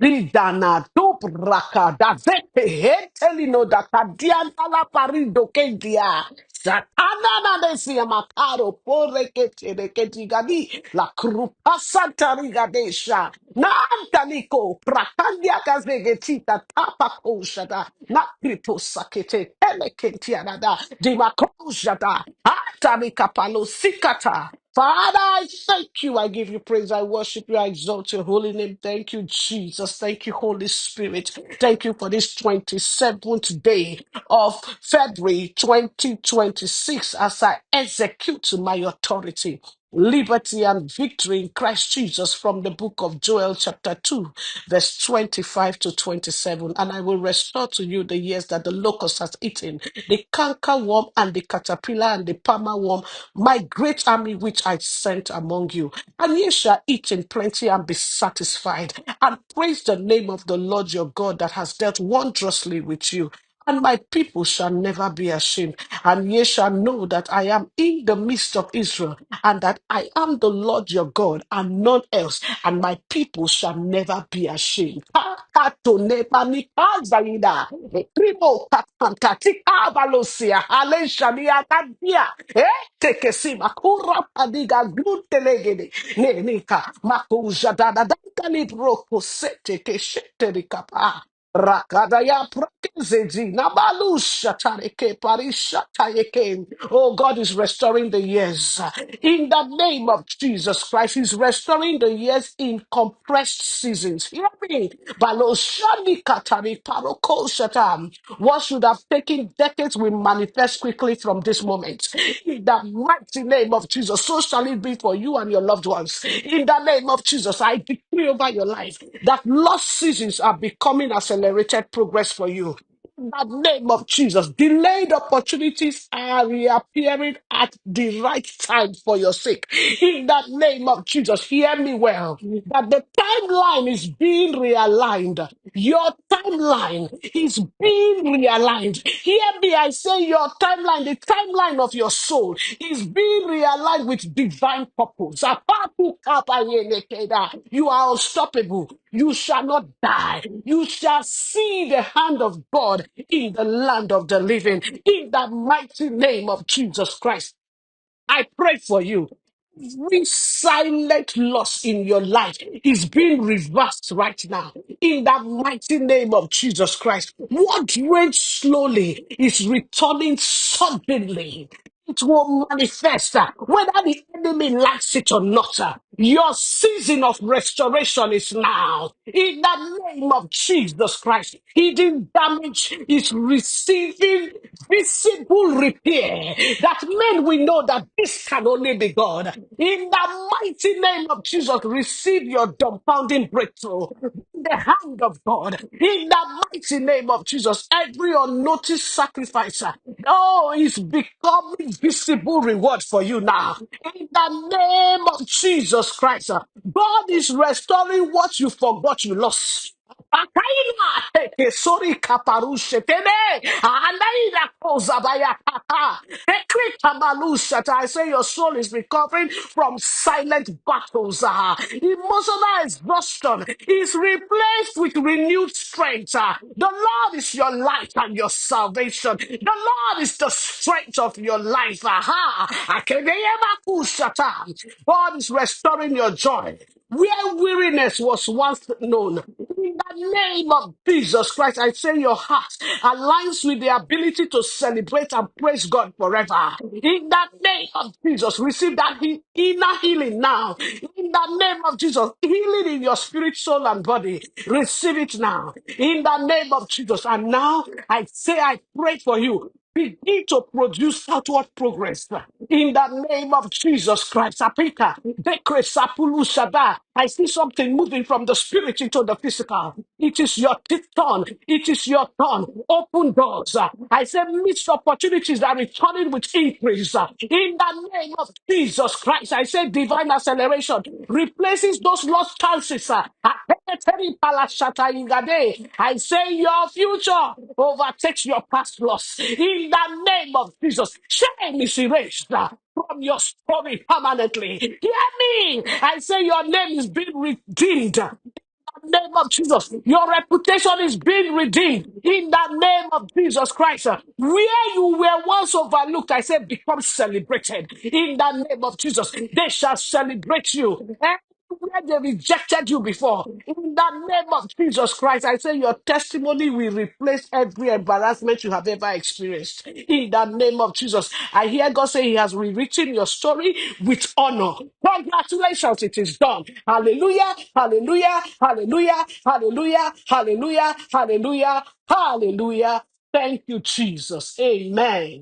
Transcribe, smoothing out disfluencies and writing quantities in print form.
Lidana dobraka da zete hetelino da kadianta la parido kendia. Satana na desia makaro pore kete gadi la krupa santa rigadesha. Na antaliko prakandia kazegetita tapa koshata. Na krito sakete elekentia da dimakoshata. Atamika palo sikata. Father, I thank you. I give you praise. I worship you. I exalt your holy name. Thank you, Jesus. Thank you, Holy Spirit. Thank you for this 27th day of February 2026 as I execute my authority, liberty, and victory in Christ Jesus from the book of Joel, chapter 2, verse 25 to 27. And I will restore to you the years that the locust has eaten, the cankerworm and the caterpillar and the palmerworm, my great army which I sent among you. And ye shall eat in plenty and be satisfied, and praise the name of the Lord your God that has dealt wondrously with you. And my people shall never be ashamed. And ye shall know that I am in the midst of Israel, and that I am the Lord your God, and none else. And my people shall never be ashamed. Katonepanipazaida, ekrimo katantatika balosia, aleshania kadia, tekesima kura padiga glutelegede, nenika makujadada dankali broko sete keshete rikapa. Rakadaya prakezezi nabalusha tareke parisha tayeke. Oh, God is restoring the years in the name of Jesus Christ. He's restoring the years in compressed seasons. Hear me. Baloshani katari paroko shatam. What should have taken decades will manifest quickly from this moment. In the mighty name of Jesus, so shall it be for you and your loved ones. In the name of Jesus, I decree over your life that lost seasons are becoming accelerated progress for you. In the name of Jesus, delayed opportunities are reappearing at the right time for your sake. In the name of Jesus, hear me well, that the timeline is being realigned. Your timeline is being realigned. Hear me, I say your timeline, the timeline of your soul is being realigned with divine purpose. Apatu kapayenekeda. You are unstoppable. You shall not die. You shall see the hand of God in the land of the living. In the mighty name of Jesus Christ, I pray for you. Every silent loss in your life is being reversed right now. In the mighty name of Jesus Christ, what drains slowly is returning suddenly. It will manifest whether the enemy likes it or not. Your season of restoration is now. In the name of Jesus Christ, hidden damage is receiving visible repair. That men will know that this can only be God. In the mighty name of Jesus, receive your dumbfounding breakthrough. In the hand of God. In the mighty name of Jesus, every unnoticed sacrifice, is becoming visible reward for you now. In the name of Jesus Christ, God is restoring what you forgot you lost. Akaina teke sori kaparushe tene. Anaina kozabaya kata. Ekri kamalusha. I say your soul is recovering from silent battles. Emotional exhaustion is replaced with renewed strength. The Lord is your light and your salvation. The Lord is the strength of your life. Akedeyema kushata. God is restoring your joy where weariness was once known. In the name of Jesus Christ, I say your heart aligns with the ability to celebrate and praise God forever. In the name of Jesus, receive that inner healing now. In the name of Jesus, healing in your spirit, soul, and body. Receive it now. In the name of Jesus. And now I say, I pray for you. Begin to produce outward progress in the name of Jesus Christ. Apika, Dekre Sapulu Shada. I see something moving from the spirit into the physical. It is your turn. It is your turn. Open doors. I say missed opportunities are returning with increase. In the name of Jesus Christ, I say divine acceleration replaces those lost chances. I say your future overtakes your past loss. In the name of Jesus, shame is erased from your story permanently. Hear me. I say your name is being redeemed name of Jesus. Your reputation is being redeemed in the name of Jesus Christ. Where you were once overlooked, I say, become celebrated in the name of Jesus. They shall celebrate you. Where they rejected you before, in the name of Jesus Christ, I say your testimony will replace every embarrassment you have ever experienced. In the name of Jesus, I hear God say He has rewritten your story with honor. Congratulations, it is done. Hallelujah, hallelujah, hallelujah, hallelujah, hallelujah, hallelujah, hallelujah. Thank you, Jesus. Amen.